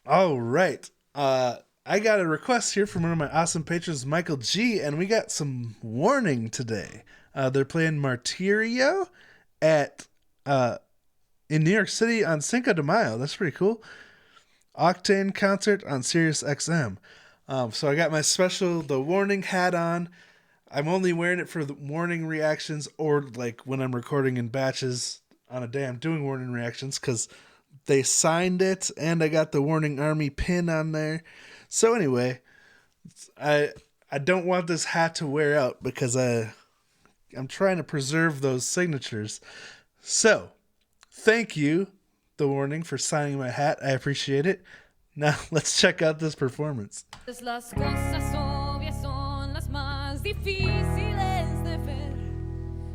All right. I got a request here from one of my awesome patrons, Michael G, and we got some warning today. They're playing Martirio at in New York City on Cinco de Mayo. That's pretty cool. Octane concert on SiriusXM. So I got my the warning hat on. I'm only wearing it for the warning reactions or like when I'm recording in batches on a day I'm doing warning reactions because they signed it and I got the Warning Army pin on there. So anyway, I don't want this hat to wear out because I'm trying to preserve those signatures. So, thank you, The Warning, for signing my hat. I appreciate it. Now, let's check out this performance. Las cosas obvias son las más difíciles de ver.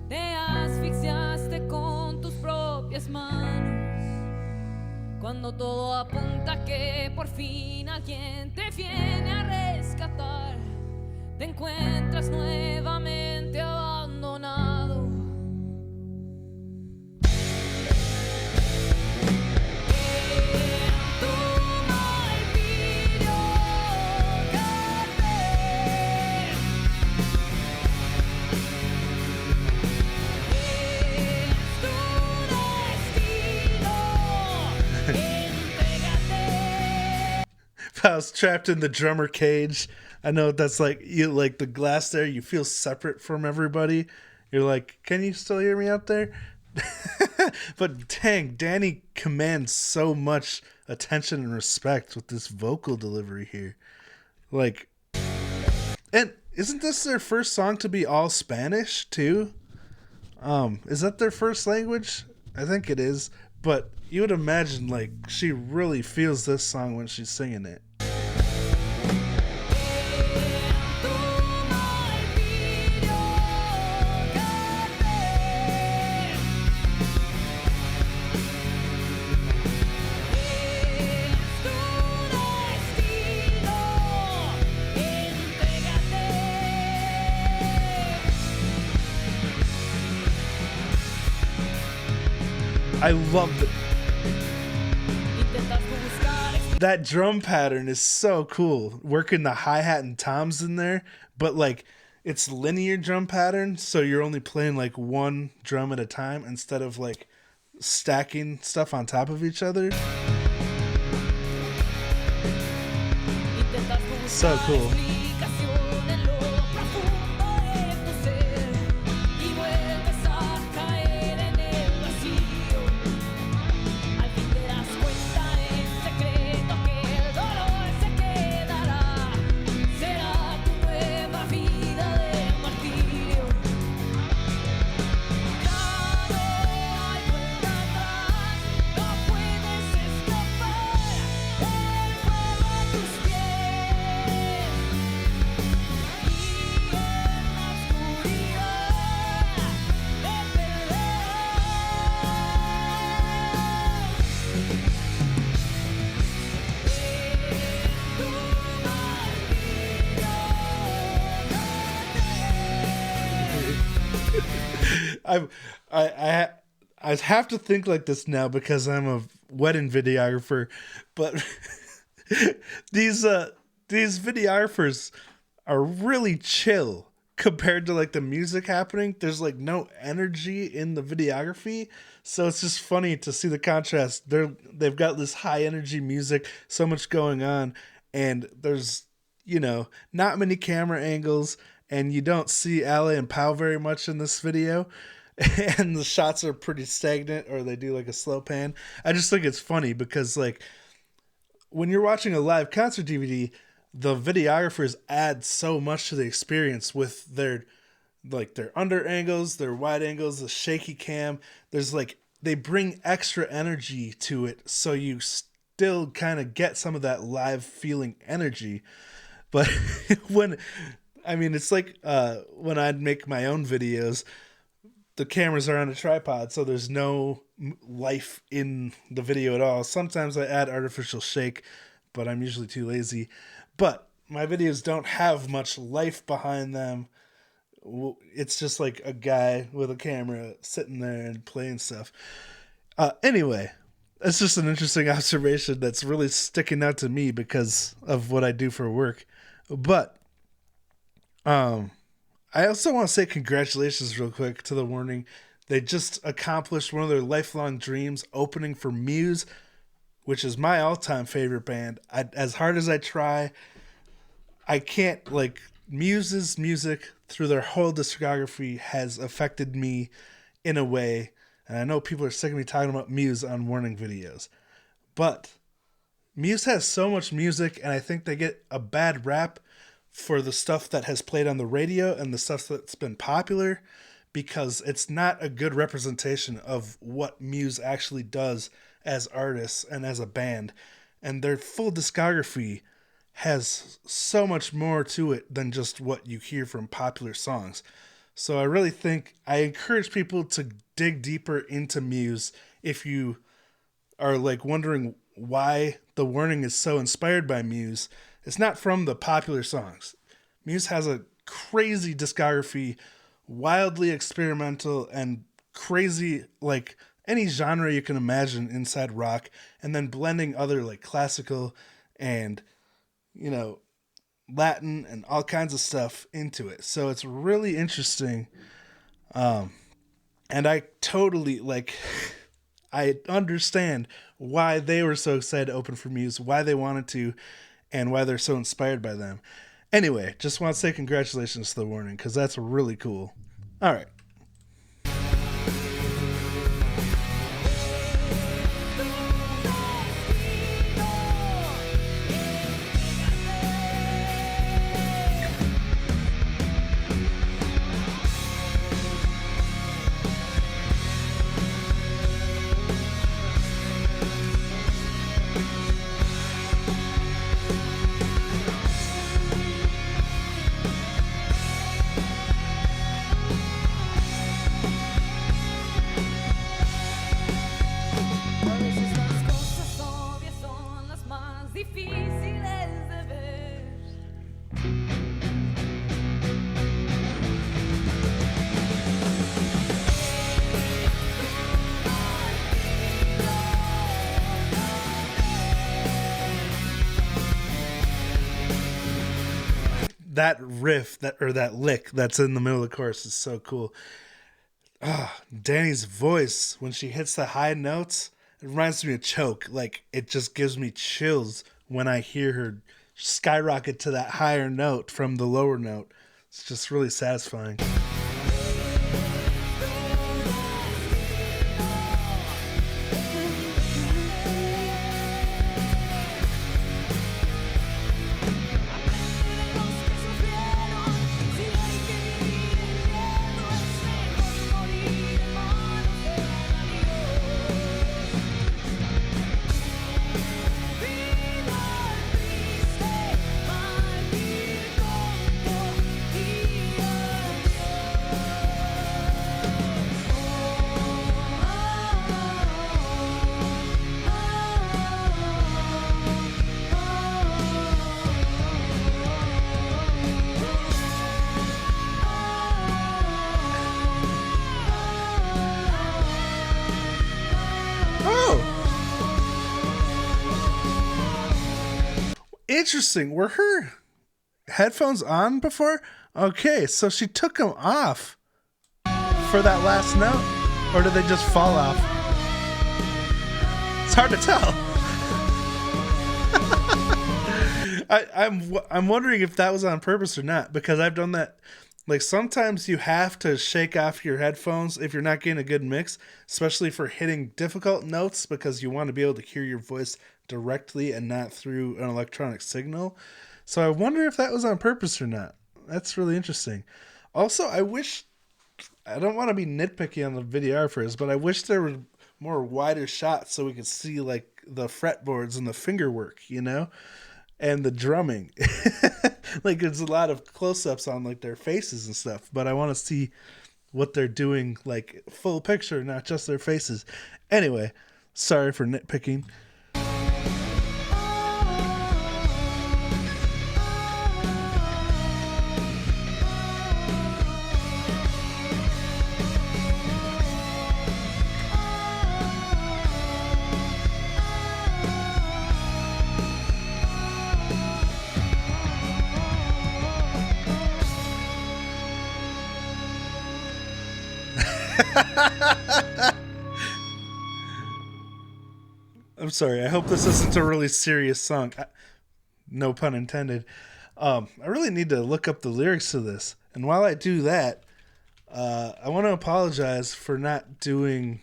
Te asfixiaste con tus propias manos. Cuando todo apunta que por fin alguien te viene a rescatar, te encuentras nuevamente abandonado. I was trapped in the drummer cage. I know that's like you like the glass there. You feel separate from everybody. You're like, can you still hear me out there? But dang, Danny commands so much attention and respect with this vocal delivery here. Like, and isn't this their first song to be all Spanish too? Is that their first language? I think it is. But you would imagine like she really feels this song when she's singing it. I love it. That drum pattern is so cool. Working the hi-hat and toms in there, but like it's linear drum pattern, so you're only playing like one drum at a time instead of like stacking stuff on top of each other. So cool. I have to think like this now because I'm a wedding videographer, but these videographers are really chill compared to like the music happening. There's like no energy in the videography, so it's just funny to see the contrast. They've got this high energy music, so much going on, and there's not many camera angles, and you don't see Ale and Pau very much in this video. And the shots are pretty stagnant, or they do like a slow pan. I just think it's funny because like when you're watching a live concert DVD, the videographers add so much to the experience with their under angles, their wide angles, the shaky cam. There's like they bring extra energy to it, so you still kind of get some of that live feeling energy. But it's like when I'd make my own videos, the cameras are on a tripod, so there's no life in the video at all. Sometimes I add artificial shake, but I'm usually too lazy. But my videos don't have much life behind them. It's just like a guy with a camera sitting there and playing stuff. Anyway, It's just an interesting observation that's really sticking out to me because of what I do for work. But I also want to say congratulations real quick to the Warning. They just accomplished one of their lifelong dreams, opening for Muse, which is my all-time favorite band. As hard as I try, I can't, like, Muse's music through their whole discography has affected me in a way, and I know people are sick of me talking about Muse on Warning videos, but Muse has so much music, and I think they get a bad rap for the stuff that has played on the radio and the stuff that's been popular, because it's not a good representation of what Muse actually does as artists and as a band. And their full discography has so much more to it than just what you hear from popular songs. So I really think I encourage people to dig deeper into Muse if you are like wondering why the Warning is so inspired by Muse. It's not from the popular songs. Muse has a crazy discography, wildly experimental and crazy, like any genre you can imagine inside rock, and then blending other like classical and, you know, Latin and all kinds of stuff into it. So it's really interesting. And I totally like, I understand why they were so excited to open for Muse, why they wanted to, and why they're so inspired by them. Anyway, just want to say congratulations to the Warning, because that's really cool. All right. That riff, that lick that's in the middle of the chorus is so cool. Danny's voice when she hits the high notes, it reminds me of Choke. Like, it just gives me chills when I hear her skyrocket to that higher note from the lower note. It's just really satisfying. Interesting. Were her headphones on before? Okay, so she took them off for that last note, or did they just fall off? It's hard to tell. I'm wondering if that was on purpose or not, because I've done that. Like, sometimes you have to shake off your headphones if you're not getting a good mix, especially for hitting difficult notes, because you want to be able to hear your voice directly and not through an electronic signal. So I wonder if that was on purpose or not. That's really interesting. Also, I don't want to be nitpicky on the videographers, but I wish there were more wider shots so we could see like the fretboards and the finger work, you know, and the drumming. Like, there's a lot of close-ups on like their faces and stuff, but I want to see what they're doing, like full picture, not just their faces. Anyway, sorry for nitpicking. I'm sorry. I hope this isn't a really serious song. No pun intended. I really need to look up the lyrics to this. And while I do that, I want to apologize for not doing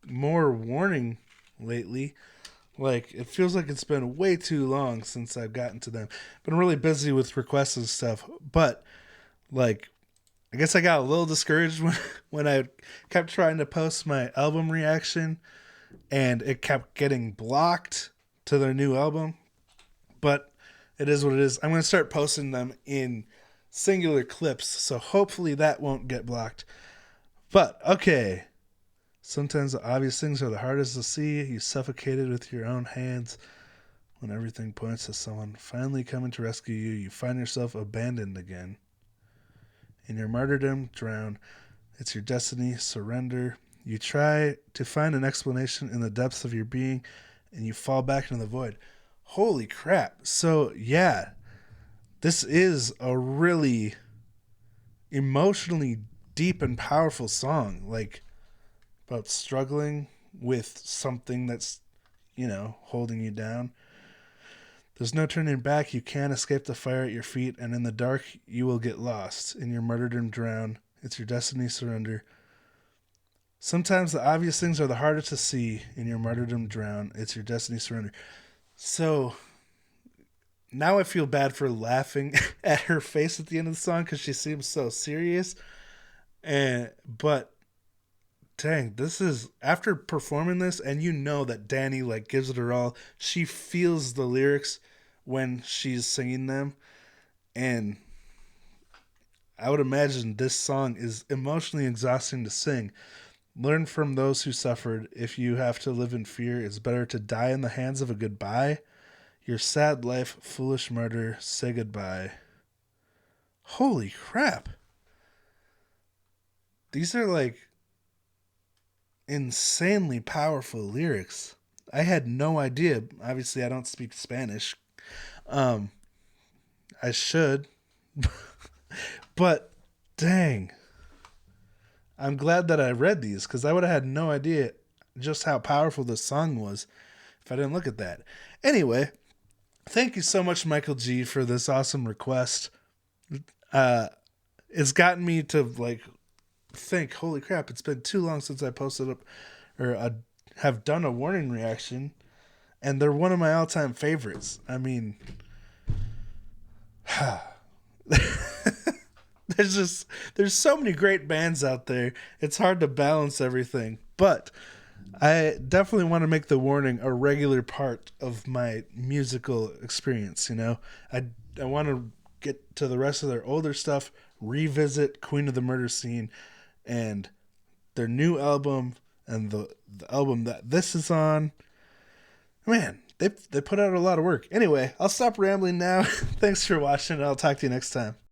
more warning lately. Like, it feels like it's been way too long since I've gotten to them. Been really busy with requests and stuff. But, like, I guess I got a little discouraged when I kept trying to post my album reaction and it kept getting blocked to their new album. But it is what it is. I'm going to start posting them in singular clips, so hopefully that won't get blocked. But, okay. Sometimes the obvious things are the hardest to see. You suffocated with your own hands when everything points to someone finally coming to rescue you. You find yourself abandoned again. In your martyrdom, drown. It's your destiny, surrender. You try to find an explanation in the depths of your being, and you fall back into the void. Holy crap. So, yeah, this is a really emotionally deep and powerful song. Like, about struggling with something that's, holding you down. There's no turning back. You can't escape the fire at your feet, and in the dark, you will get lost. In your martyrdom, drown. It's your destiny, surrender. Sometimes the obvious things are the hardest to see. In your martyrdom, drown. It's your destiny, surrender. So now I feel bad for laughing at her face at the end of the song because she seems so serious. But dang, this is, after performing this, and that Danny like gives it her all. She feels the lyrics when she's singing them, and I would imagine this song is emotionally exhausting to sing. Learn from those who suffered. If you have to live in fear, it's better to die in the hands of a goodbye. Your sad life, foolish murder, say goodbye. Holy crap. These are like insanely powerful lyrics. I had no idea. Obviously, I don't speak Spanish. I should. But dang. I'm glad that I read these because I would have had no idea just how powerful this song was if I didn't look at that. Anyway, thank you so much, Michael G, for this awesome request. It's gotten me to like think, holy crap, it's been too long since I posted up or have done a warning reaction, and they're one of my all-time favorites. I mean, there's so many great bands out there. It's hard to balance everything, but I definitely want to make the warning a regular part of my musical experience. I want to get to the rest of their older stuff, revisit Queen of the Murder Scene and their new album and the album that this is on. Man, they put out a lot of work. Anyway, I'll stop rambling now. Thanks for watching. I'll talk to you next time.